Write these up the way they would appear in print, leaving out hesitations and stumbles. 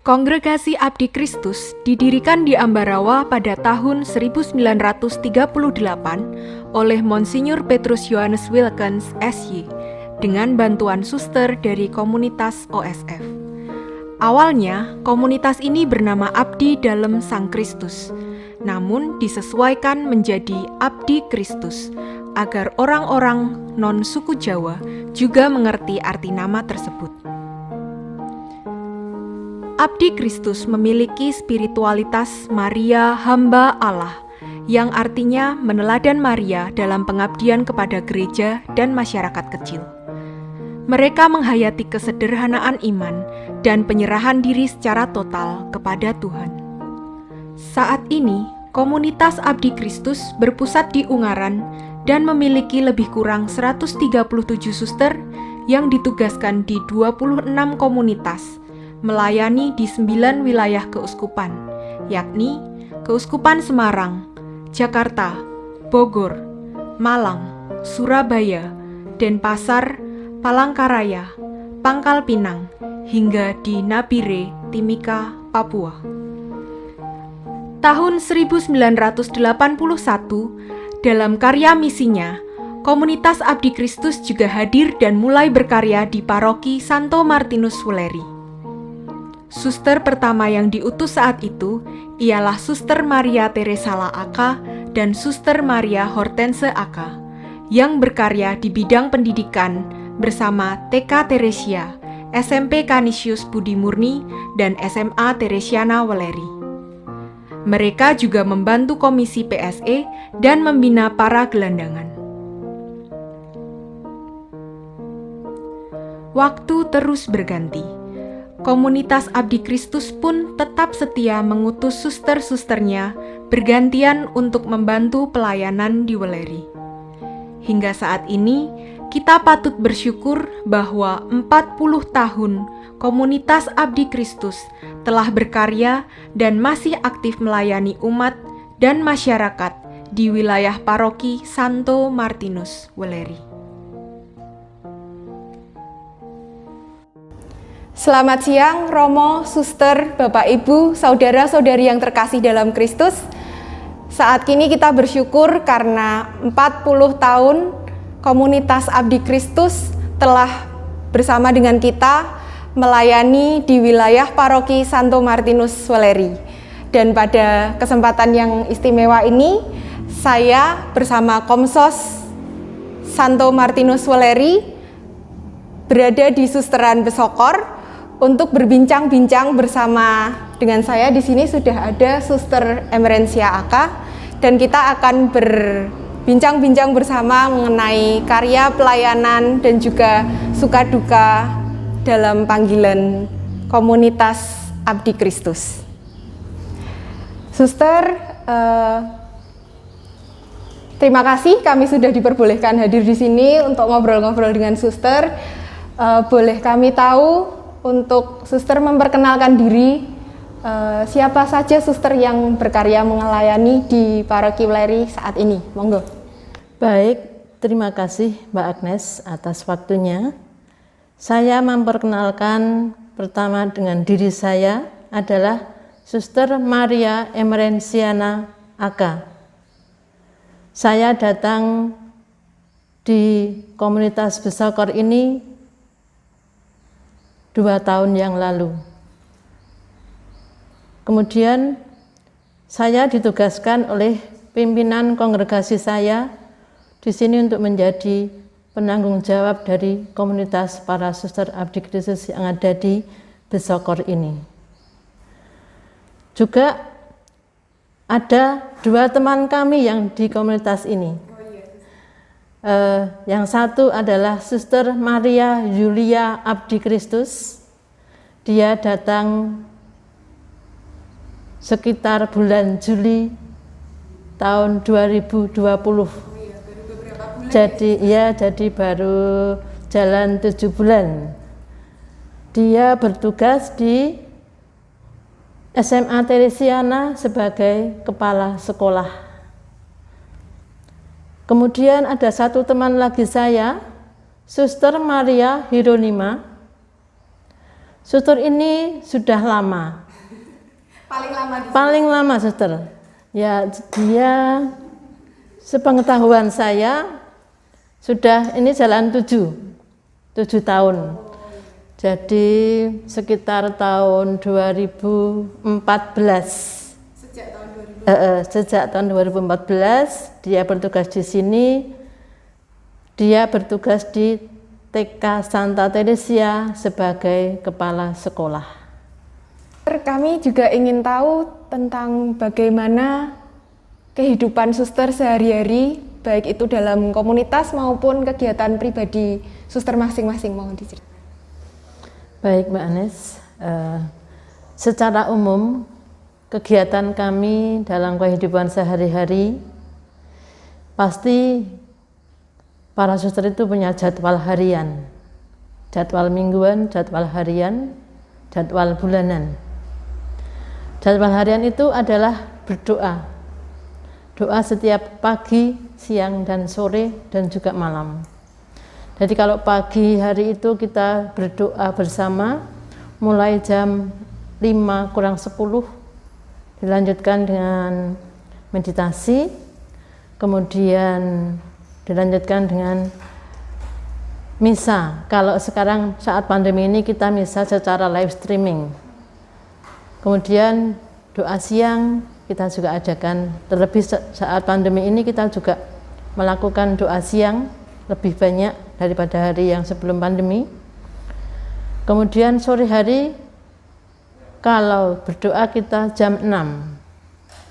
Kongregasi Abdi Kristus didirikan di Ambarawa pada tahun 1938 oleh Monsinyur Petrus Yohanes Wilkens, SY, dengan bantuan suster dari komunitas OSF. Awalnya, komunitas ini bernama Abdi Dalem Sang Kristus, namun disesuaikan menjadi Abdi Kristus, agar orang-orang non-suku Jawa juga mengerti arti nama tersebut. Abdi Kristus memiliki spiritualitas Maria hamba Allah, yang artinya meneladan Maria dalam pengabdian kepada gereja dan masyarakat kecil. Mereka menghayati kesederhanaan iman dan penyerahan diri secara total kepada Tuhan. Saat ini, komunitas Abdi Kristus berpusat di Ungaran dan memiliki lebih kurang 137 suster yang ditugaskan di 26 komunitas, melayani di 9 wilayah keuskupan, yakni Keuskupan Semarang, Jakarta, Bogor, Malang, Surabaya, Denpasar, Palangkaraya, Pangkal Pinang, hingga di Nabire, Timika, Papua. Tahun 1981, dalam karya misinya, komunitas Abdi Kristus juga hadir dan mulai berkarya di paroki Santo Martinus Wuleri. Suster pertama yang diutus saat itu ialah Suster Maria Teresala Aka dan Suster Maria Hortense Aka, yang berkarya di bidang pendidikan bersama TK Teresia, SMP Canisius Budi Murni, dan SMA Teresiana Wuleri. Mereka juga membantu komisi PSE dan membina para gelandangan. Waktu terus berganti. Komunitas Abdi Kristus pun tetap setia mengutus suster-susternya bergantian untuk membantu pelayanan di Wuleri. Hingga saat ini, kita patut bersyukur bahwa 40 tahun komunitas Abdi Kristus telah berkarya dan masih aktif melayani umat dan masyarakat di wilayah paroki Santo Martinus Wuleri. Selamat siang, Romo, Suster, Bapak Ibu, Saudara-saudari yang terkasih dalam Kristus. Saat ini kita bersyukur karena 40 tahun komunitas Abdi Kristus telah bersama dengan kita melayani di wilayah paroki Santo Martinus Wuleri. Dan pada kesempatan yang istimewa ini, saya bersama Komsos Santo Martinus Wuleri berada di Susteran Besokor untuk berbincang-bincang bersama dengan saya. Di sini sudah ada Suster Emerencia Aka, dan kita akan berbincang-bincang bersama mengenai karya pelayanan dan juga suka duka dalam panggilan komunitas Abdi Kristus. Suster, terima kasih kami sudah diperbolehkan hadir di sini untuk ngobrol-ngobrol dengan Suster. Boleh kami tahu untuk Suster memperkenalkan diri, siapa saja Suster yang berkarya melayani di paroki Wuleri saat ini? Monggo. Baik, terima kasih Mbak Agnes atas waktunya. Saya memperkenalkan pertama dengan diri saya adalah Suster Maria Emerenciana Aka. Saya datang di komunitas Besokor ini 2 tahun yang lalu. Kemudian saya ditugaskan oleh pimpinan kongregasi saya di sini untuk menjadi penanggung jawab dari komunitas para suster Abdi Kristus yang ada di Besokor ini. Juga ada 2 teman kami yang di komunitas ini. Yang satu adalah Suster Maria Yulia Abdi Kristus. Dia datang sekitar bulan Juli tahun 2020. Jadi baru jalan 7 bulan. Dia bertugas di SMA Teresiana sebagai kepala sekolah. Kemudian ada satu teman lagi saya, Suster Maria Hieronima. Suster ini sudah lama. Paling lama suster. Ya, dia sepengetahuan saya sudah ini jalan 7 tahun. Jadi sekitar tahun 2014. Sejak tahun 2014 dia bertugas di sini. Dia bertugas di TK Santa Teresia sebagai kepala sekolah. Kami juga ingin tahu tentang bagaimana kehidupan suster sehari-hari, baik itu dalam komunitas maupun kegiatan pribadi suster masing-masing. Mohon diceritakan. Baik Mbak Anes, secara umum kegiatan kami dalam kehidupan sehari-hari pasti para suster itu punya jadwal harian, jadwal mingguan, jadwal harian, jadwal bulanan. Jadwal harian itu adalah berdoa. Doa setiap pagi, siang, dan sore, dan juga malam. Jadi kalau pagi hari itu kita berdoa bersama, mulai jam 5 kurang 10, dilanjutkan dengan meditasi, kemudian dilanjutkan dengan misa. Kalau sekarang saat pandemi ini kita misa secara live streaming. Kemudian doa siang kita juga adakan, terlebih saat pandemi ini kita juga melakukan doa siang lebih banyak daripada hari yang sebelum pandemi. Kemudian sore hari kalau berdoa kita jam 6,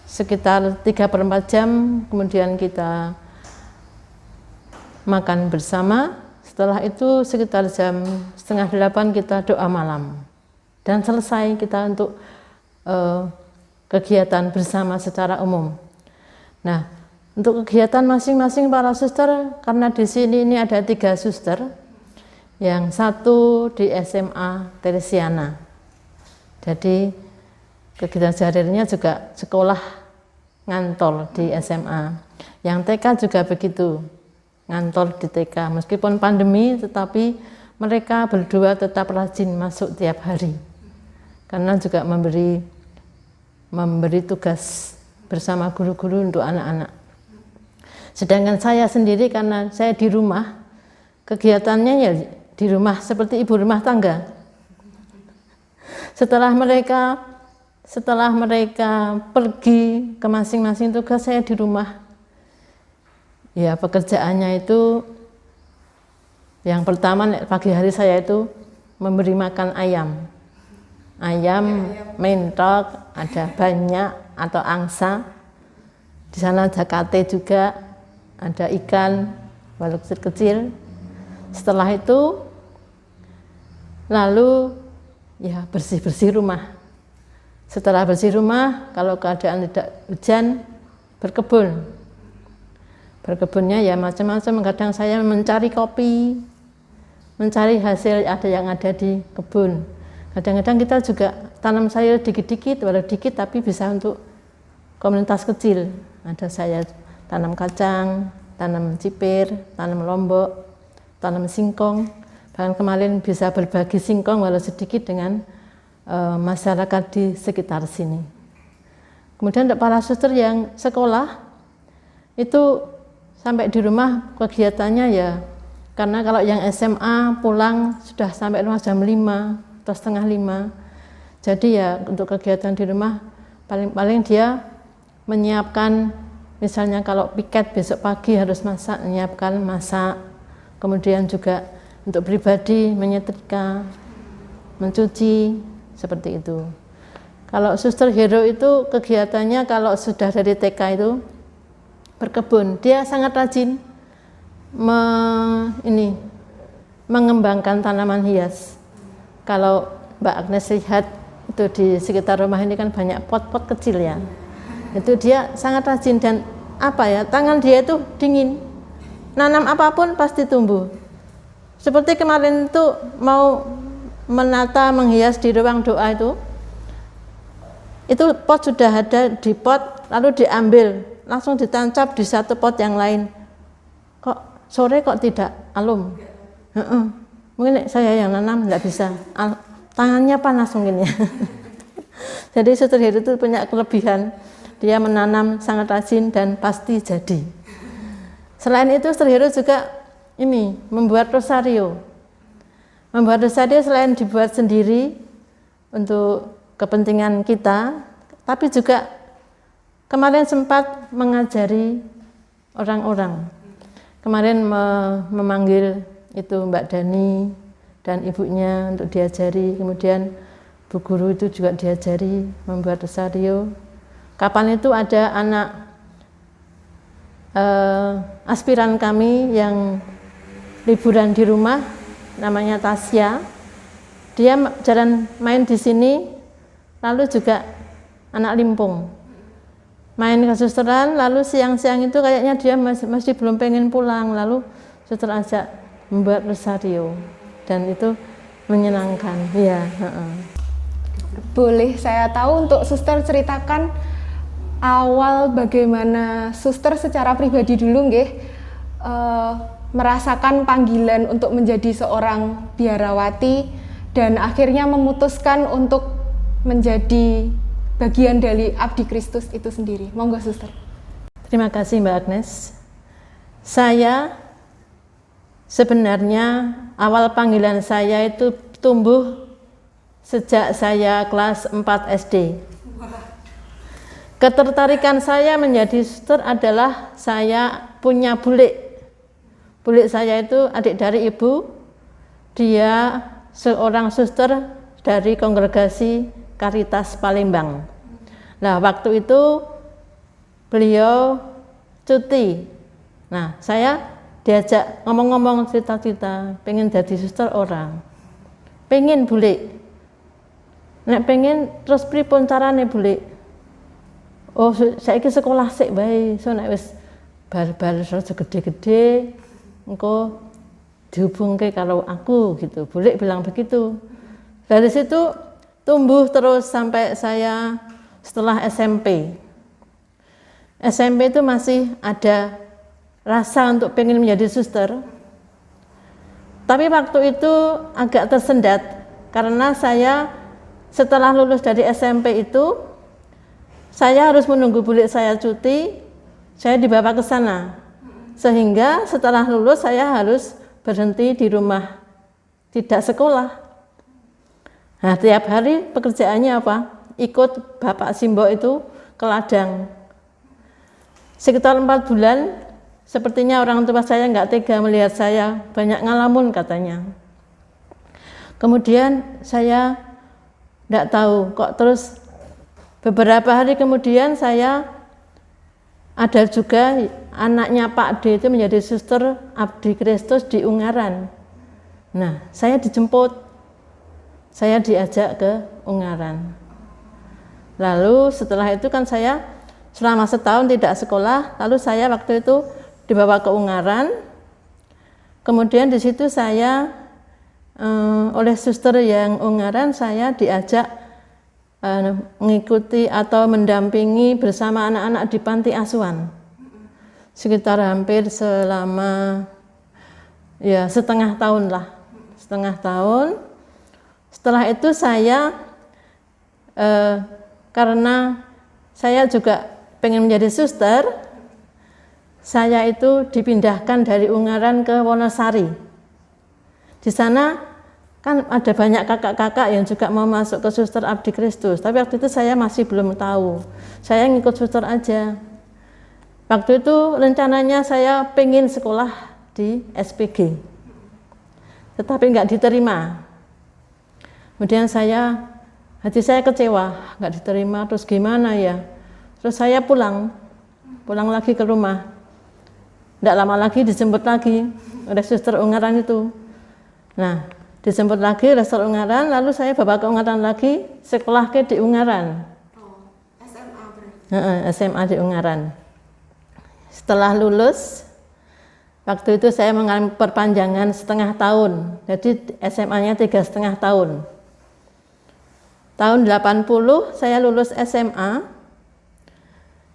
sekitar 3/4 jam, kemudian kita makan bersama. Setelah itu sekitar jam 7:30 kita doa malam. Dan selesai kita untuk kegiatan bersama secara umum. Nah, untuk kegiatan masing-masing para suster, karena di sini ini ada 3 suster, yang satu di SMA Teresiana. Jadi kegiatan sehari-harinya juga sekolah ngantor di SMA. Yang TK juga begitu, ngantor di TK. Meskipun pandemi, tetapi mereka berdua tetap rajin masuk tiap hari. Karena juga memberi tugas bersama guru-guru untuk anak-anak. Sedangkan saya sendiri karena saya di rumah, kegiatannya ya di rumah seperti ibu rumah tangga. Setelah mereka pergi ke masing-masing tugas, saya di rumah. Ya, pekerjaannya itu yang pertama pagi hari saya itu memberi makan ayam. Ayam mentok, ada banyak atau angsa. Di sana ada kate juga, ada ikan, walau kecil-kecil. Setelah itu lalu ya bersih-bersih rumah. Setelah bersih rumah, kalau keadaan tidak hujan, berkebun. Berkebunnya ya macam-macam. Kadang saya mencari kopi, mencari hasil yang ada di kebun. Kadang-kadang kita juga tanam sayur dikit-dikit, walau dikit tapi bisa untuk komunitas kecil. Ada saya tanam kacang, tanam cipir, tanam lombok, tanam singkong. Bahkan kemarin bisa berbagi singkong walau sedikit dengan masyarakat di sekitar sini. Kemudian untuk para suster yang sekolah, itu sampai di rumah kegiatannya ya, karena kalau yang SMA pulang sudah sampai rumah jam 5 atau setengah 5. Jadi ya untuk kegiatan di rumah paling-paling dia menyiapkan, misalnya kalau piket besok pagi harus masak, menyiapkan masak. Kemudian juga untuk pribadi menyetrika, mencuci, seperti itu. Kalau suster hero itu kegiatannya kalau sudah dari TK itu berkebun. Dia sangat rajin mengembangkan tanaman hias. Kalau Mbak Agnes lihat itu di sekitar rumah ini kan banyak pot-pot kecil ya. Itu dia sangat rajin dan tangan dia itu dingin. Nanam apapun pasti tumbuh. Seperti kemarin itu mau menata menghias di ruang doa itu pot sudah ada di pot, lalu diambil, langsung ditancap di satu pot yang lain. Kok sore kok tidak alum? Mungkin saya yang nanam nggak bisa. tangannya panas mungkin ya. Jadi Suster Heru itu punya kelebihan, dia menanam sangat rajin dan pasti jadi. Selain itu Suster Heru juga ini membuat rosario. Membuat rosario selain dibuat sendiri untuk kepentingan kita, tapi juga kemarin sempat mengajari orang-orang. Kemarin memanggil itu Mbak Dani dan ibunya untuk diajari, kemudian Bu Guru itu juga diajari membuat rosario. Kapan itu ada anak aspiran kami yang liburan di rumah, namanya Tasya. Dia jarang main di sini, lalu juga anak Limpung. Main kesusteran, lalu siang-siang itu kayaknya dia masih belum pengen pulang, lalu suster ajak membuat rosario, dan itu menyenangkan. Ya. Boleh saya tahu untuk suster ceritakan awal bagaimana suster secara pribadi dulu nggih merasakan panggilan untuk menjadi seorang biarawati dan akhirnya memutuskan untuk menjadi bagian dari Abdi Kristus itu sendiri. Monggo suster. Terima kasih Mbak Agnes. Saya sebenarnya awal panggilan saya itu tumbuh sejak saya kelas 4 SD. Ketertarikan saya menjadi suster adalah saya punya bulik. Bulik saya itu adik dari ibu. Dia seorang suster dari kongregasi Karitas Palembang. Nah, waktu itu beliau cuti. Nah, saya diajak ngomong-ngomong cita-cita, pengen jadi suster orang. Pengen bulik. Nek pengen terus pripun carane bulik? Oh, saiki sekolah sik bae, so nek wis bar-bar gede-gede engko dihubungke karo aku gitu. Bulik bilang begitu. Dari situ tumbuh terus sampai saya setelah SMP. SMP itu masih ada rasa untuk pengen menjadi suster. Tapi waktu itu agak tersendat karena saya setelah lulus dari SMP itu saya harus menunggu bulik saya cuti, saya dibawa ke sana. Sehingga setelah lulus saya harus berhenti di rumah, tidak sekolah. Nah, tiap hari pekerjaannya apa? Ikut Bapak Simbo itu ke ladang. Sekitar 4 bulan, sepertinya orang tua saya nggak tega melihat saya banyak ngalamun katanya. Kemudian saya nggak tahu kok terus beberapa hari kemudian saya ada juga anaknya Pak D itu menjadi suster Abdi Kristus di Ungaran. Nah, saya dijemput, saya diajak ke Ungaran. Lalu setelah itu kan saya selama setahun tidak sekolah, lalu saya waktu itu dibawa ke Ungaran. Kemudian di situ saya oleh suster yang Ungaran saya diajak mengikuti atau mendampingi bersama anak-anak di panti asuhan sekitar hampir selama ya setengah tahun lah, setengah tahun. Setelah itu saya karena saya juga pengen menjadi suster, saya itu dipindahkan dari Ungaran ke Wonosari. Di sana kan ada banyak kakak-kakak yang juga mau masuk ke suster Abdi Kristus, tapi waktu itu saya masih belum tahu. Saya ngikut suster aja. Waktu itu rencananya saya pengen sekolah di SPG, tetapi nggak diterima. Kemudian hati saya kecewa, nggak diterima, terus gimana ya? Terus saya pulang lagi ke rumah. Nggak lama lagi dijemput lagi oleh suster Ungaran itu. Nah, dijemput lagi suster Ungaran, lalu saya bawa ke Ungaran lagi, sekolah di Ungaran. SMA berarti? SMA di Ungaran. Setelah lulus, waktu itu saya mengalami perpanjangan setengah tahun, jadi SMA-nya 3,5 tahun. Tahun 80 saya lulus SMA.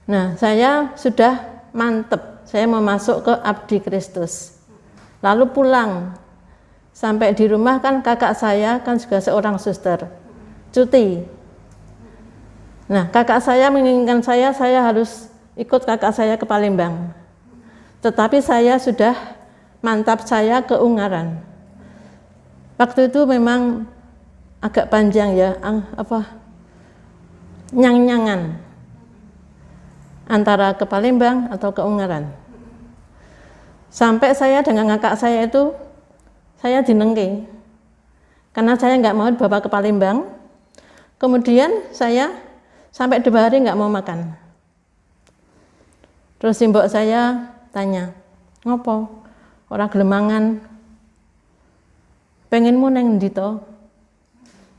Nah, saya sudah mantep, saya mau masuk ke Abdi Kristus. Lalu pulang. sampai di rumah kan kakak saya kan juga seorang suster, cuti. Nah, kakak saya menginginkan saya harus ikut kakak saya ke Palembang. Tetapi saya sudah mantap saya ke Ungaran. Waktu itu memang agak panjang ya, nyang-nyangan antara ke Palembang atau ke Ungaran. Sampai saya dengan kakak saya itu, saya dinengke. Karena saya nggak mau dibawa ke Palembang. Kemudian saya sampai 2 hari nggak mau makan. Terus simbok saya tanya, ngopo? Orang gelemangan, pengenmu neng ndi to?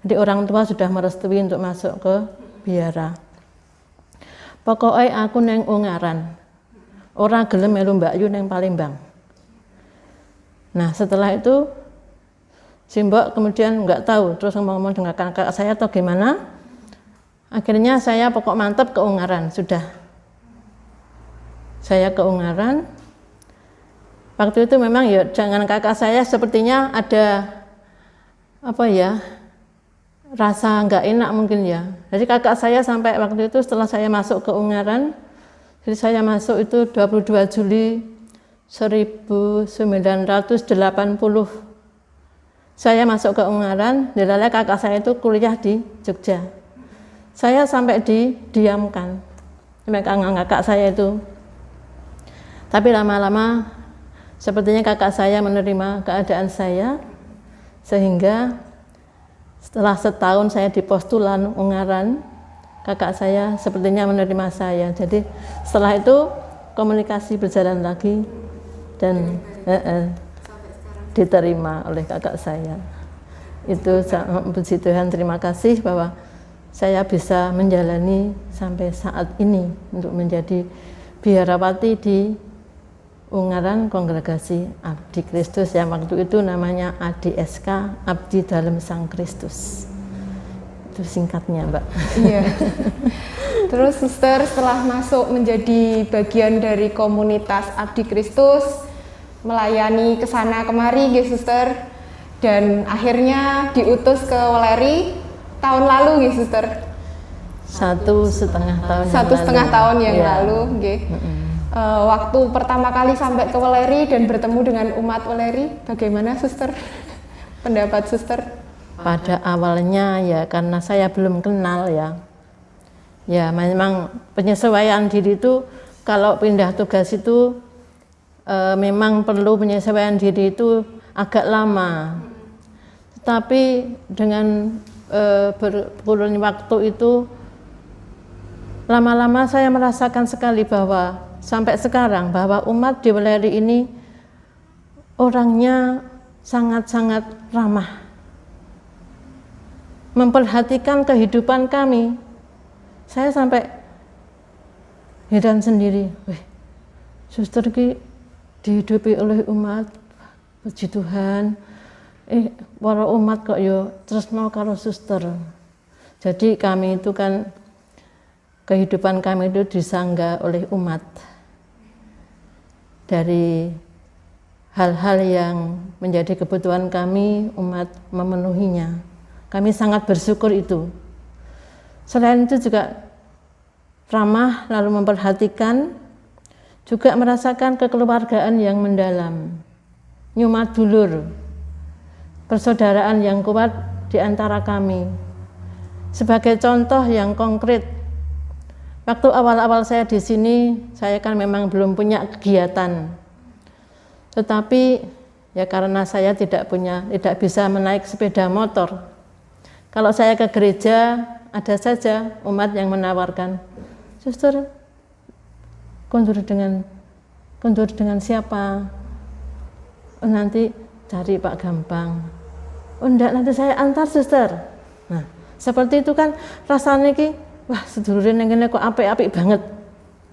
Jadi orang tua sudah merestui untuk masuk ke biara. Pokoknya aku neng Ungaran, orang gelem melu Mbak Yu neng Palembang. Nah setelah itu simbok kemudian nggak tahu, terus ngomong dengan kakak saya atau gimana. Akhirnya saya pokok mantep ke Ungaran, sudah. Saya ke Ungaran. Waktu itu memang ya dengan kakak saya sepertinya ada rasa nggak enak mungkin ya. Jadi kakak saya sampai waktu itu setelah saya masuk ke Ungaran, jadi saya masuk itu 22 Juli 1980. Saya masuk ke Ungaran, dilalai kakak saya itu kuliah di Jogja. Saya sampai didiamkan sama kakak saya itu. Tapi lama-lama sepertinya kakak saya menerima keadaan saya, sehingga setelah setahun saya di postulan Ungaran, kakak saya sepertinya menerima saya. Jadi setelah itu komunikasi berjalan lagi dan diterima oleh kakak saya. Itu puji Tuhan, terima kasih bahwa saya bisa menjalani sampai saat ini untuk menjadi biarawati di Ungaran Kongregasi Abdi Kristus yang waktu itu namanya ADSK, Abdi Dalam Sang Kristus. Itu singkatnya, Mbak. Iya. Terus suster setelah masuk menjadi bagian dari komunitas Abdi Kristus, melayani kesana kemari gitu suster, dan akhirnya diutus ke Weleri tahun lalu gitu suster. 1,5 tahun. 1,5 tahun yang lalu, gitu. Waktu pertama kali sampai ke Weleri dan bertemu dengan umat Weleri, bagaimana suster? Pendapat suster? Pada awalnya ya karena saya belum kenal ya memang penyesuaian diri itu kalau pindah tugas itu memang perlu penyesuaian diri itu agak lama. Tetapi dengan berkurangnya waktu itu lama-lama saya merasakan sekali bahwa sampai sekarang bahwa umat di Weleri ini orangnya sangat-sangat ramah, memperhatikan kehidupan kami. Saya sampai heran sendiri, suster ki dihidupi oleh umat, puji Tuhan. Para umat kok yo tresno karo suster. Jadi kami itu kan kehidupan kami itu disangga oleh umat dari hal-hal yang menjadi kebutuhan kami, umat memenuhinya. Kami sangat bersyukur itu. Selain itu juga ramah lalu memperhatikan, juga merasakan kekeluargaan yang mendalam, nyumat dulur, persaudaraan yang kuat di antara kami. Sebagai contoh yang konkret, waktu awal-awal saya di sini, saya kan memang belum punya kegiatan. Tetapi ya karena saya tidak bisa menaik sepeda motor. Kalau saya ke gereja, ada saja umat yang menawarkan, suster, kondur dengan siapa? Oh, nanti cari Pak Gampang. Oh enggak, nanti saya antar suster. Nah, seperti itu kan rasanya ki, wah sedulurin yang ini kok apik-apik banget.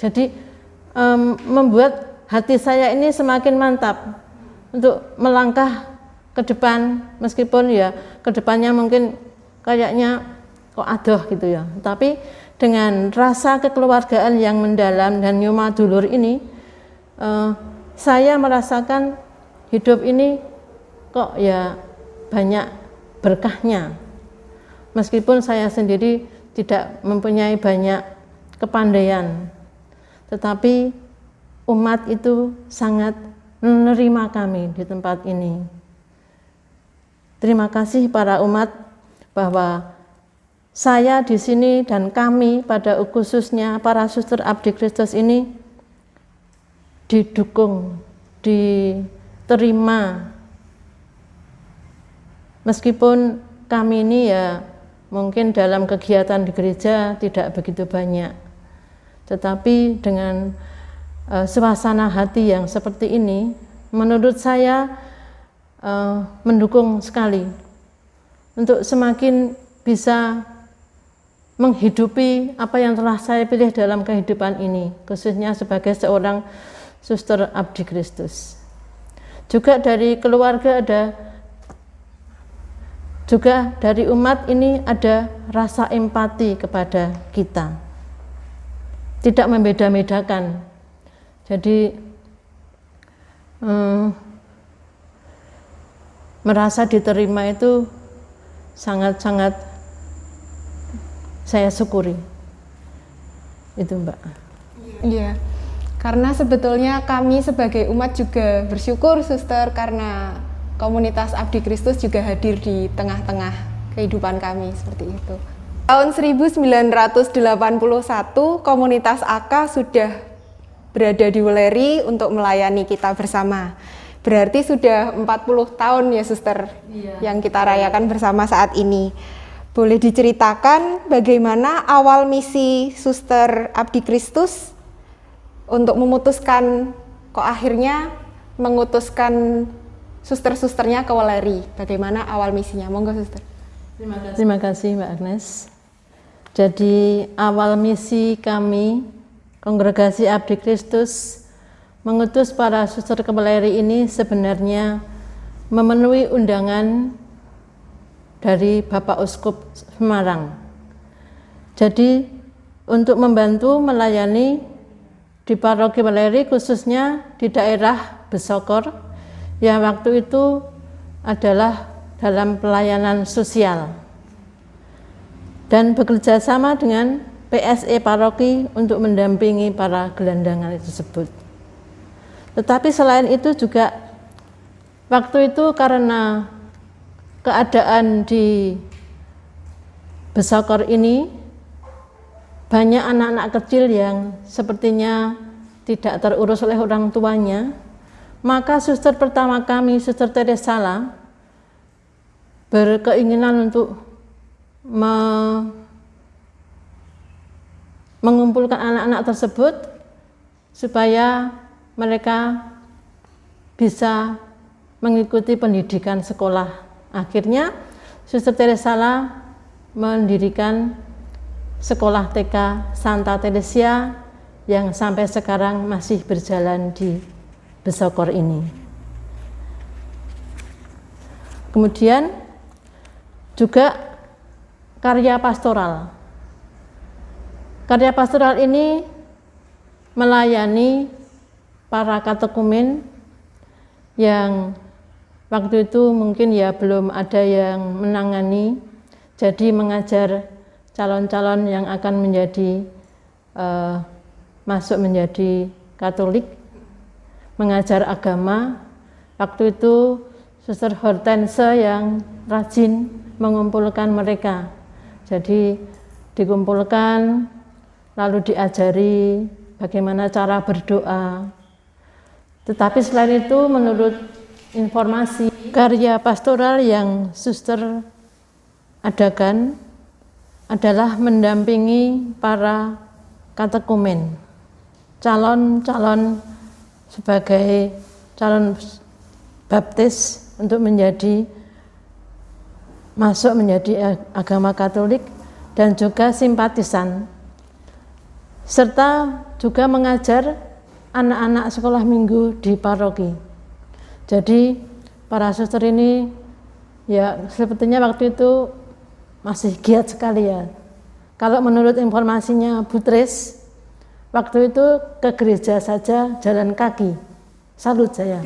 Jadi membuat hati saya ini semakin mantap untuk melangkah ke depan, meskipun ya ke depannya mungkin kayaknya kok adoh gitu ya. Tapi dengan rasa kekeluargaan yang mendalam dan nyuma dulur ini, saya merasakan hidup ini kok ya banyak berkahnya. Meskipun saya sendiri tidak mempunyai banyak kepandaian, tetapi umat itu sangat menerima kami di tempat ini. Terima kasih para umat bahwa saya di sini dan kami pada khususnya para suster Abdi Kristus ini didukung, diterima. Meskipun kami ini ya mungkin dalam kegiatan di gereja tidak begitu banyak, tetapi dengan suasana hati yang seperti ini, menurut saya mendukung sekali untuk semakin bisa menghidupi apa yang telah saya pilih dalam kehidupan ini, khususnya sebagai seorang suster Abdi Kristus. Juga dari keluarga juga dari umat ini ada rasa empati kepada kita, tidak membeda-bedakan. Jadi merasa diterima itu sangat-sangat saya syukuri. Itu Mbak. Iya, karena sebetulnya kami sebagai umat juga bersyukur Suster karena komunitas Abdi Kristus juga hadir di tengah-tengah kehidupan kami seperti itu. Tahun 1981 komunitas AK sudah berada di Wuleri untuk melayani kita bersama. Berarti sudah 40 tahun ya Suster yang kita rayakan bersama saat ini. Boleh diceritakan bagaimana awal misi Suster Abdi Kristus untuk memutuskan kok akhirnya mengutuskan suster-susternya ke Wuleri. Bagaimana awal misinya? Monggo Suster. Terima kasih Mbak Agnes. Jadi awal misi kami Kongregasi Abdi Kristus mengutus para suster ke Wuleri ini sebenarnya memenuhi undangan dari Bapak Uskup Semarang. Jadi untuk membantu melayani di paroki Wuleri khususnya di daerah Besokor yang waktu itu adalah dalam pelayanan sosial dan bekerja sama dengan PSE paroki untuk mendampingi para gelandangan tersebut. Tetapi selain itu juga waktu itu karena keadaan di Besokor ini banyak anak-anak kecil yang sepertinya tidak terurus oleh orang tuanya, maka suster pertama kami, Suster Teresala, berkeinginan untuk mengumpulkan anak-anak tersebut supaya mereka bisa mengikuti pendidikan sekolah. Akhirnya Suster Teresala mendirikan sekolah TK Santa Teresia yang sampai sekarang masih berjalan di Besokor ini. Kemudian juga karya pastoral. Karya pastoral ini melayani para katekumen yang waktu itu mungkin ya belum ada yang menangani, jadi mengajar calon-calon yang akan menjadi masuk menjadi Katolik, mengajar agama. Waktu itu Suster Hortense yang rajin mengumpulkan mereka, jadi dikumpulkan lalu diajari bagaimana cara berdoa. Tetapi selain itu menurut informasi karya pastoral yang suster adakan adalah mendampingi para katekumen, calon-calon sebagai calon baptis untuk masuk menjadi agama Katolik dan juga simpatisan, serta juga mengajar anak-anak sekolah minggu di paroki. Jadi para suster ini ya sepertinya waktu itu masih giat sekali ya. Kalau menurut informasinya Bu Tris, waktu itu ke gereja saja jalan kaki. Salut saya.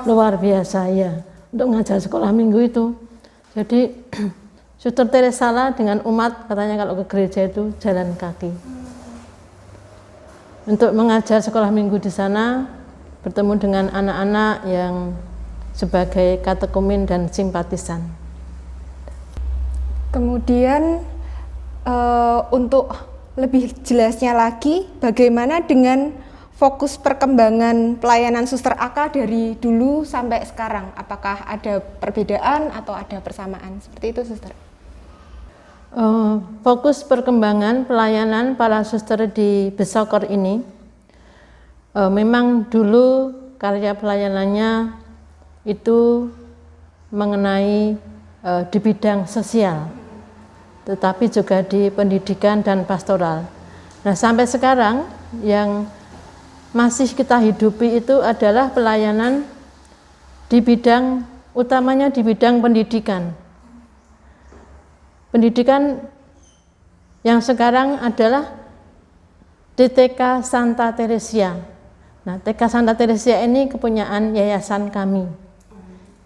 Luar biasa ya. untuk mengajar sekolah minggu itu. Jadi Suster Teresa lah dengan umat katanya kalau ke gereja itu jalan kaki. Untuk mengajar sekolah minggu di sana, bertemu dengan anak-anak yang sebagai katekumen dan simpatisan. Kemudian untuk lebih jelasnya lagi, bagaimana dengan fokus perkembangan pelayanan Suster AK dari dulu sampai sekarang? Apakah ada perbedaan atau ada persamaan? Seperti itu, Suster. Fokus perkembangan pelayanan para suster di Besokor ini, memang dulu karya pelayanannya itu mengenai di bidang sosial, tetapi juga di pendidikan dan pastoral. Nah, sampai sekarang yang masih kita hidupi itu adalah pelayanan di bidang, utamanya di bidang pendidikan. Pendidikan yang sekarang adalah di TK Santa Teresia. Nah, TK Santa Teresia ini kepunyaan yayasan kami.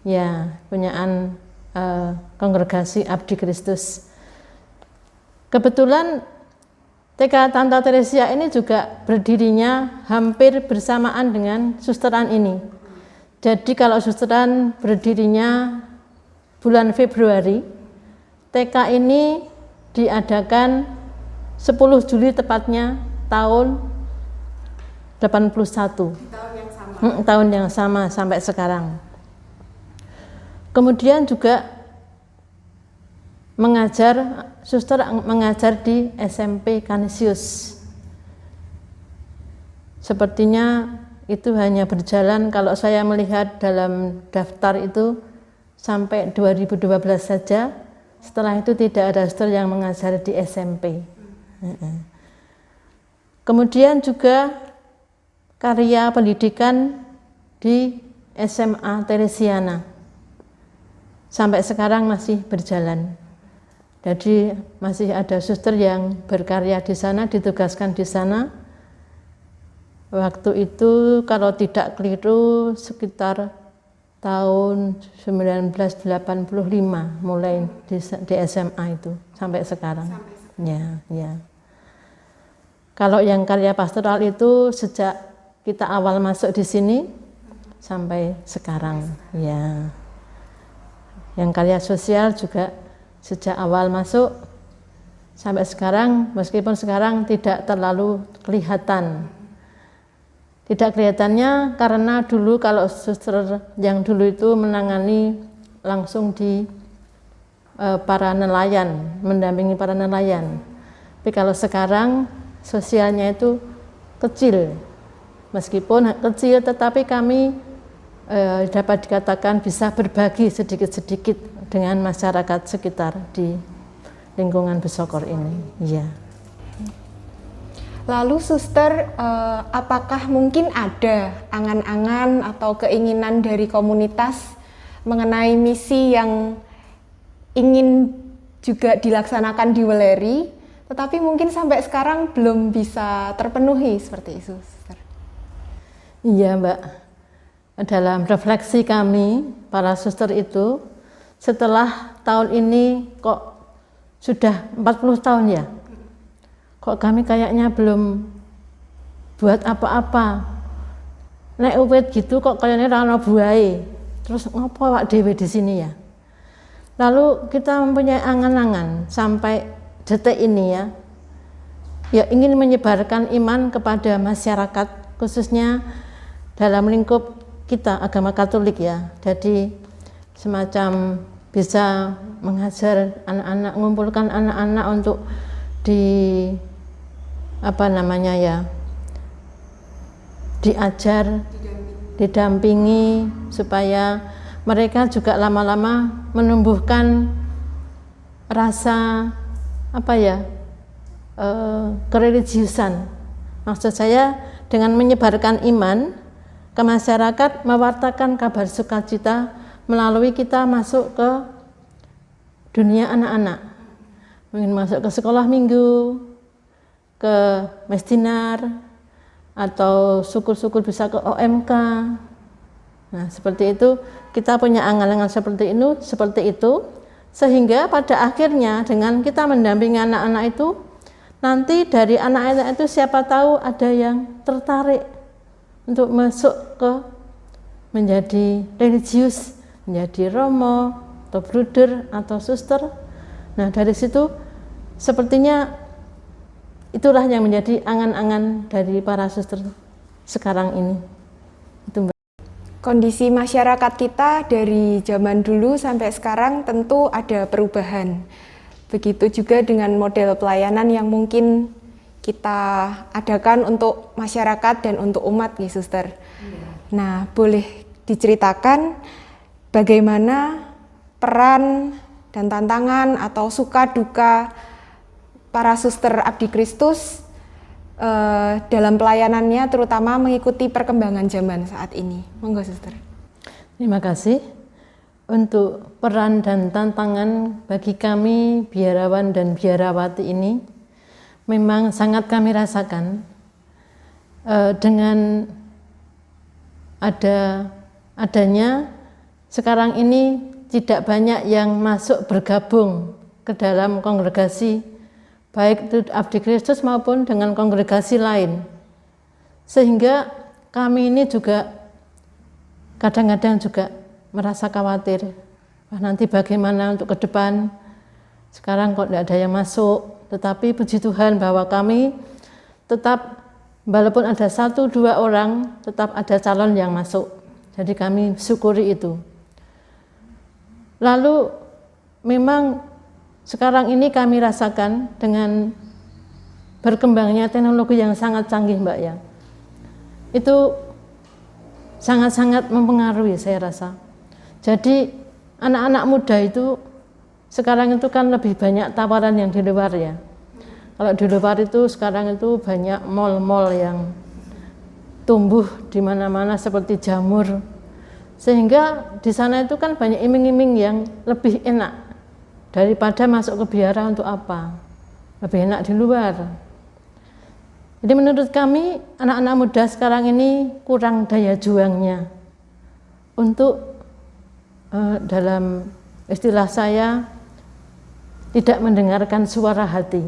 Ya, punyaan Kongregasi Abdi Kristus. Kebetulan TK Santa Teresia ini juga berdirinya hampir bersamaan dengan susteran ini. Jadi kalau susteran berdirinya bulan Februari, TK ini diadakan 10 Juli tepatnya tahun 81. Tahun yang sama sampai sekarang. Kemudian juga suster mengajar di SMP Canisius. Sepertinya itu hanya berjalan, kalau saya melihat dalam daftar itu sampai 2012 saja. Setelah itu tidak ada suster yang mengajar di SMP. Kemudian juga karya pendidikan di SMA Teresiana. Sampai sekarang masih berjalan. Jadi masih ada suster yang berkarya di sana, ditugaskan di sana. Waktu itu kalau tidak keliru sekitar tahun 1985 mulai di SMA itu sampai sekarang. Ya. Kalau yang karya pastoral itu sejak kita awal masuk di sini sampai sekarang. Ya. Yang karya sosial juga sejak awal masuk sampai sekarang, meskipun sekarang tidak terlalu kelihatan. Tidak kelihatannya karena dulu kalau suster yang dulu itu menangani langsung di para nelayan, mendampingi para nelayan. Tapi kalau sekarang sosialnya itu kecil, meskipun kecil tetapi kami dapat dikatakan bisa berbagi sedikit-sedikit dengan masyarakat sekitar di lingkungan Besokor ini. Ya. Lalu Suster, apakah mungkin ada angan-angan atau keinginan dari komunitas mengenai misi yang ingin juga dilaksanakan di Weleri, tetapi mungkin sampai sekarang belum bisa terpenuhi seperti itu, Suster? Iya, Mbak. Dalam refleksi kami, para suster itu, setelah tahun ini kok sudah 40 tahun ya? Kok kami kayaknya belum buat apa-apa. Nek uwit gitu kok kayaknya rano buahe. Terus ngopo awak dhewe di sini ya? Lalu kita mempunyai angan-angan sampai detik ini ya ingin menyebarkan iman kepada masyarakat, khususnya dalam lingkup kita agama Katolik ya. Jadi semacam bisa mengajar anak-anak, mengumpulkan anak-anak untuk diajar, didampingi supaya mereka juga lama-lama menumbuhkan rasa kereligiusan. Maksud saya dengan menyebarkan iman ke masyarakat, mewartakan kabar sukacita melalui kita masuk ke dunia anak-anak, mungkin masuk ke sekolah minggu, ke mesdinar, atau syukur-syukur bisa ke OMK. Nah, seperti itu kita punya angan-angan seperti itu, sehingga pada akhirnya dengan kita mendampingi anak-anak itu, nanti dari anak-anak itu siapa tahu ada yang tertarik untuk masuk ke menjadi religius, menjadi romo atau bruder atau suster. Nah, dari situ sepertinya itulah yang menjadi angan-angan dari para suster sekarang ini. Itu, Mbak. Kondisi masyarakat kita dari zaman dulu sampai sekarang tentu ada perubahan. Begitu juga dengan model pelayanan yang mungkin kita adakan untuk masyarakat dan untuk umat nih, Suster. Nah, boleh diceritakan bagaimana peran dan tantangan atau suka duka para suster Abdi Kristus dalam pelayanannya, terutama mengikuti perkembangan zaman saat ini. Monggo, Suster. Terima kasih. Untuk peran dan tantangan bagi kami biarawan dan biarawati ini memang sangat kami rasakan dengan adanya sekarang ini tidak banyak yang masuk bergabung ke dalam kongregasi, baik itu Abdi Kristus maupun dengan kongregasi lain. Sehingga kami ini juga kadang-kadang juga merasa khawatir, nanti bagaimana untuk ke depan, sekarang kok tidak ada yang masuk. Tetapi puji Tuhan bahwa kami tetap, walaupun ada 1-2 orang, tetap ada calon yang masuk. Jadi kami syukuri itu. Lalu memang sekarang ini kami rasakan dengan berkembangnya teknologi yang sangat canggih, Mbak ya. Itu sangat-sangat mempengaruhi, saya rasa. Jadi anak-anak muda itu sekarang itu kan lebih banyak tawaran yang di luar ya. Kalau di luar itu sekarang itu banyak mall-mall yang tumbuh di mana-mana seperti jamur. Sehingga di sana itu kan banyak iming-iming yang lebih enak daripada masuk ke biara. Untuk apa? Lebih enak di luar. Jadi menurut kami anak-anak muda sekarang ini kurang daya juangnya untuk dalam istilah saya tidak mendengarkan suara hati.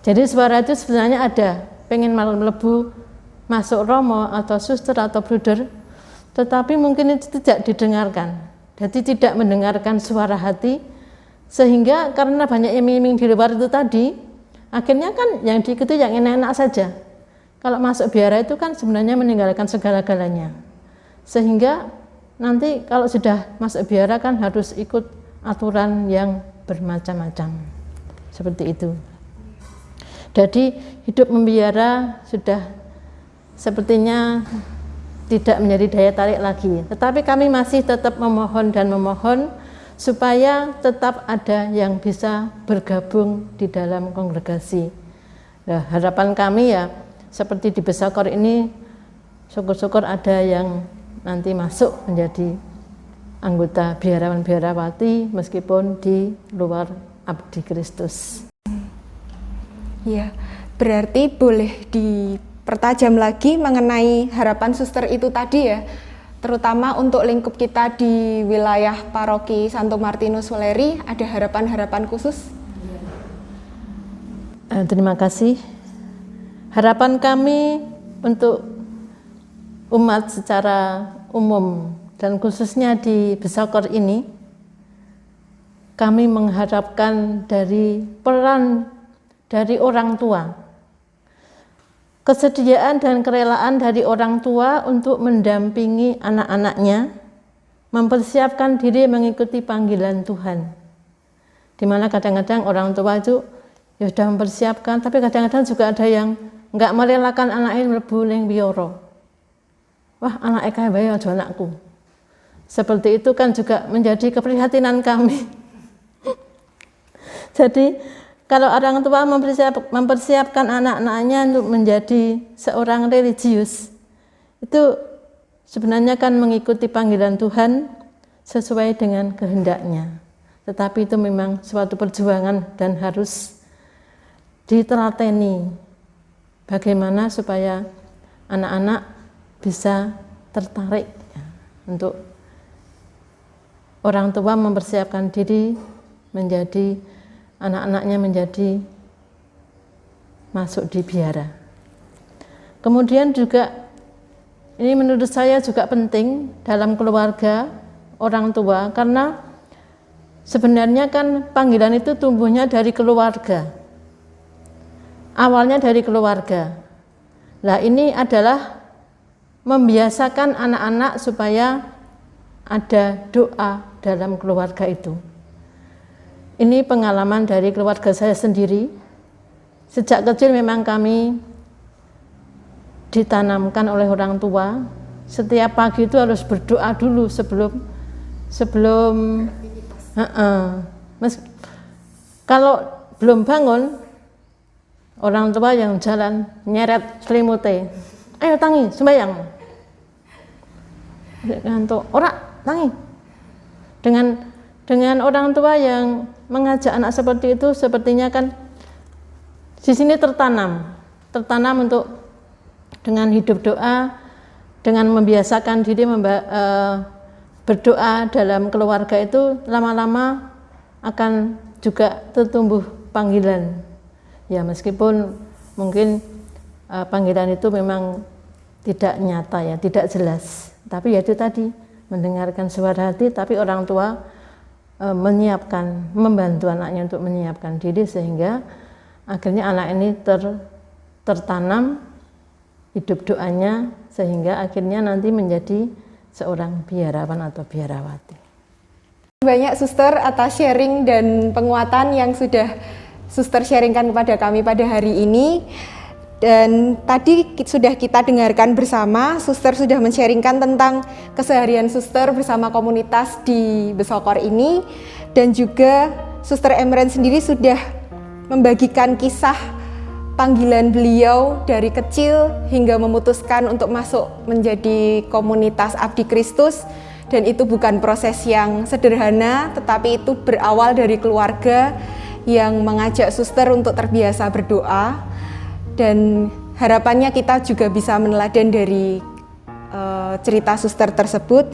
Jadi suara itu sebenarnya ada, pengen melebu masuk romo atau suster atau bruder, tetapi mungkin itu tidak didengarkan. Jadi tidak mendengarkan suara hati, sehingga karena banyak iming-iming di luar itu tadi, akhirnya kan yang diikuti yang enak-enak saja. Kalau masuk biara itu kan sebenarnya meninggalkan segala-galanya. Sehingga nanti kalau sudah masuk biara kan harus ikut aturan yang bermacam-macam. Seperti itu. Jadi hidup membiara sudah sepertinya tidak menjadi daya tarik lagi. Tetapi kami masih tetap memohon dan memohon supaya tetap ada yang bisa bergabung di dalam kongregasi. Nah, harapan kami ya seperti di Besakor ini, syukur-syukur ada yang nanti masuk menjadi anggota biarawan biarawati meskipun di luar Abdi Kristus. Ya, berarti boleh dipertajam lagi mengenai harapan suster itu tadi ya, terutama untuk lingkup kita di wilayah paroki Santo Martinus Suleri, ada harapan-harapan khusus? Terima kasih. Harapan kami untuk umat secara umum dan khususnya di Besakor ini, kami mengharapkan dari peran dari orang tua, kesediaan dan kerelaan dari orang tua untuk mendampingi anak-anaknya, mempersiapkan diri mengikuti panggilan Tuhan. Di mana kadang-kadang orang tua itu ya sudah mempersiapkan, tapi kadang-kadang juga ada yang enggak merelakan anaknya mlebu ning biara. Wah, anak eka bae aja anakku. Seperti itu kan juga menjadi keprihatinan kami. Jadi kalau orang tua mempersiapkan anak-anaknya untuk menjadi seorang religius, itu sebenarnya kan mengikuti panggilan Tuhan sesuai dengan kehendaknya. Tetapi itu memang suatu perjuangan dan harus ditelateni bagaimana supaya anak-anak bisa tertarik untuk orang tua mempersiapkan diri menjadi anak-anaknya menjadi masuk di biara. Kemudian juga ini menurut saya juga penting dalam keluarga orang tua, karena sebenarnya kan panggilan itu tumbuhnya dari keluarga. Awalnya dari keluarga. Nah, ini adalah membiasakan anak-anak supaya ada doa dalam keluarga itu. Ini pengalaman dari keluarga saya sendiri. Sejak kecil memang kami ditanamkan oleh orang tua, setiap pagi itu harus berdoa dulu sebelum kalau belum bangun, orang tua yang jalan nyeret selimute, ayo tangi sembahyang, ngantuk ora tangi. Dengan orang tua yang mengajak anak seperti itu, sepertinya kan di sini tertanam untuk dengan hidup doa, dengan membiasakan diri berdoa dalam keluarga itu, lama-lama akan juga tertumbuh panggilan. Ya, meskipun mungkin panggilan itu memang tidak nyata ya, tidak jelas. Tapi ya itu tadi, mendengarkan suara hati, tapi orang tua membantu anaknya untuk menyiapkan diri, sehingga akhirnya anak ini tertanam hidup doanya, sehingga akhirnya nanti menjadi seorang biarawan atau biarawati. Banyak suster atas sharing dan penguatan yang sudah suster sharingkan kepada kami pada hari ini. Dan tadi sudah kita dengarkan bersama, suster sudah men-sharingkan tentang keseharian suster bersama komunitas di Besokor ini, dan juga suster Emren sendiri sudah membagikan kisah panggilan beliau dari kecil hingga memutuskan untuk masuk menjadi komunitas Abdi Kristus. Dan itu bukan proses yang sederhana, tetapi itu berawal dari keluarga yang mengajak suster untuk terbiasa berdoa. Dan harapannya kita juga bisa meneladani dari cerita suster tersebut.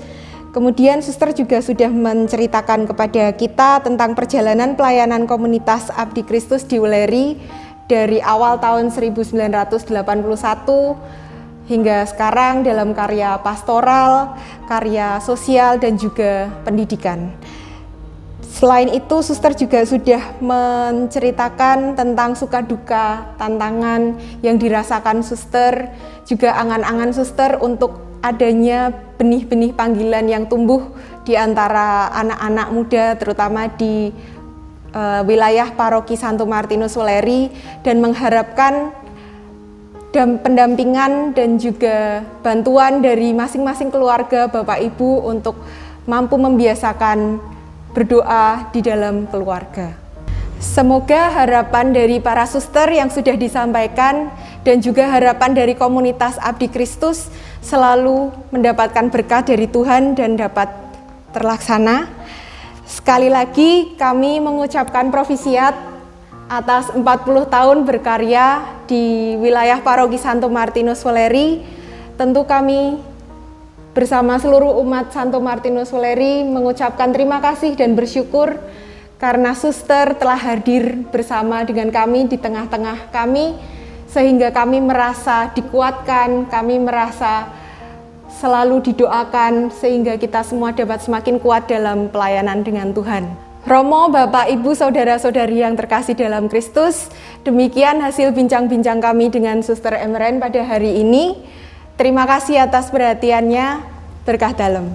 Kemudian suster juga sudah menceritakan kepada kita tentang perjalanan pelayanan komunitas Abdi Kristus di Wuleri dari awal tahun 1981 hingga sekarang dalam karya pastoral, karya sosial, dan juga pendidikan. Selain itu, suster juga sudah menceritakan tentang suka duka, tantangan yang dirasakan suster, juga angan-angan suster untuk adanya benih-benih panggilan yang tumbuh di antara anak-anak muda, terutama di wilayah Paroki Santo Martinus Wuleri, dan mengharapkan pendampingan dan juga bantuan dari masing-masing keluarga Bapak Ibu untuk mampu membiasakan berdoa di dalam keluarga. Semoga harapan dari para suster yang sudah disampaikan dan juga harapan dari komunitas Abdi Kristus selalu mendapatkan berkat dari Tuhan dan dapat terlaksana. Sekali lagi kami mengucapkan profisiat atas 40 tahun berkarya di wilayah Paroki Santo Martinus Wuleri. Tentu kami bersama seluruh umat Santo Martinus Wuleri mengucapkan terima kasih dan bersyukur karena suster telah hadir bersama dengan kami di tengah-tengah kami, sehingga kami merasa dikuatkan, kami merasa selalu didoakan, sehingga kita semua dapat semakin kuat dalam pelayanan dengan Tuhan. Romo, Bapak, Ibu, Saudara-saudari yang terkasih dalam Kristus, demikian hasil bincang-bincang kami dengan Suster Emren pada hari ini. Terima kasih atas perhatiannya, berkah dalam.